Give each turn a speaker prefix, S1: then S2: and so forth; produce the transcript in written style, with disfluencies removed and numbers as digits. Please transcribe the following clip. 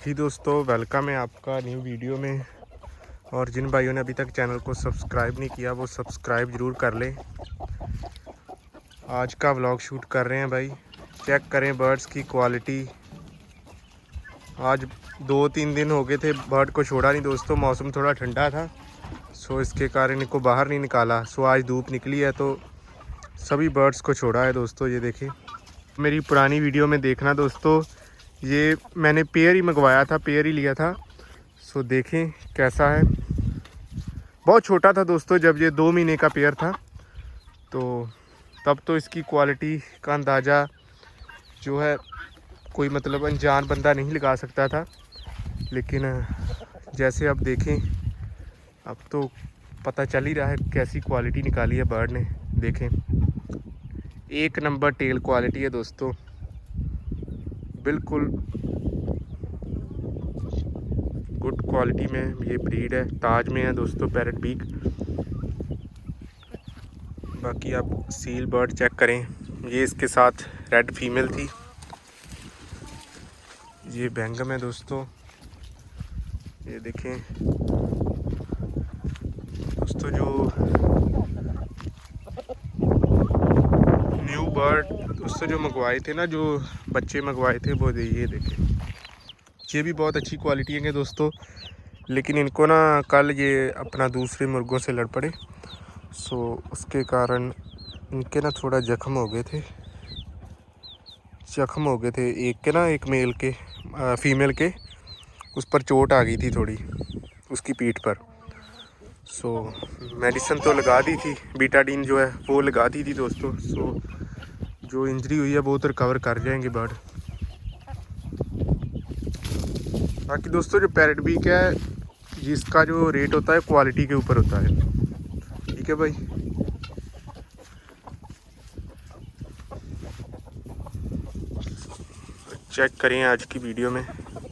S1: जी दोस्तों, वेलकम है आपका न्यू वीडियो में। और जिन भाइयों ने अभी तक चैनल को सब्सक्राइब नहीं किया वो सब्सक्राइब ज़रूर कर लें। आज का व्लॉग शूट कर रहे हैं भाई। चेक करें बर्ड्स की क्वालिटी। आज 2-3 दिन हो गए थे बर्ड को छोड़ा नहीं दोस्तों, मौसम थोड़ा ठंडा था, सो इसके कारण इनको बाहर नहीं निकाला। सो आज धूप निकली है तो सभी बर्ड्स को छोड़ा है दोस्तों। ये देखें, मेरी पुरानी वीडियो में देखना दोस्तों, ये मैंने पेयर ही मंगवाया था, पेयर ही लिया था। सो देखें कैसा है। बहुत छोटा था दोस्तों, जब ये 2 महीने का पेयर था तो तब तो इसकी क्वालिटी का अंदाज़ा जो है कोई मतलब अनजान बंदा नहीं लगा सकता था, लेकिन जैसे अब देखें अब तो पता चल ही रहा है कैसी क्वालिटी निकाली है बर्ड ने। देखें, एक नंबर टेल क्वालिटी है दोस्तों, बिल्कुल गुड क्वालिटी में ये ब्रीड है। ताज में है दोस्तों, पैरेट बीक। बाकी आप सील बर्ड चेक करें, ये इसके साथ रेड फीमेल थी। ये बैंगम है दोस्तों, ये देखें दोस्तों। जो न्यू बर्ड दोस्तों जो मंगवाए थे ना, जो बच्चे मंगवाए थे वो ये देखें, ये भी बहुत अच्छी क्वालिटी है दोस्तों। लेकिन इनको ना कल ये अपना दूसरे मुर्गों से लड़ पड़े, सो उसके कारण इनके ना थोड़ा जख्म हो गए थे। एक के ना, एक मेल के फीमेल के उस पर चोट आ गई थी थोड़ी, उसकी पीठ पर। सो मेडिसिन तो लगा दी थी, बीटाडीन जो है वो लगा दी थी दोस्तों। सो जो इंजरी हुई है वो तो रिकवर कर जाएंगे बर्ड। बाकी दोस्तों जो पैरेट बीक है, जिसका जो रेट होता है क्वालिटी के ऊपर होता है। ठीक है भाई। चेक करें आज की वीडियो में।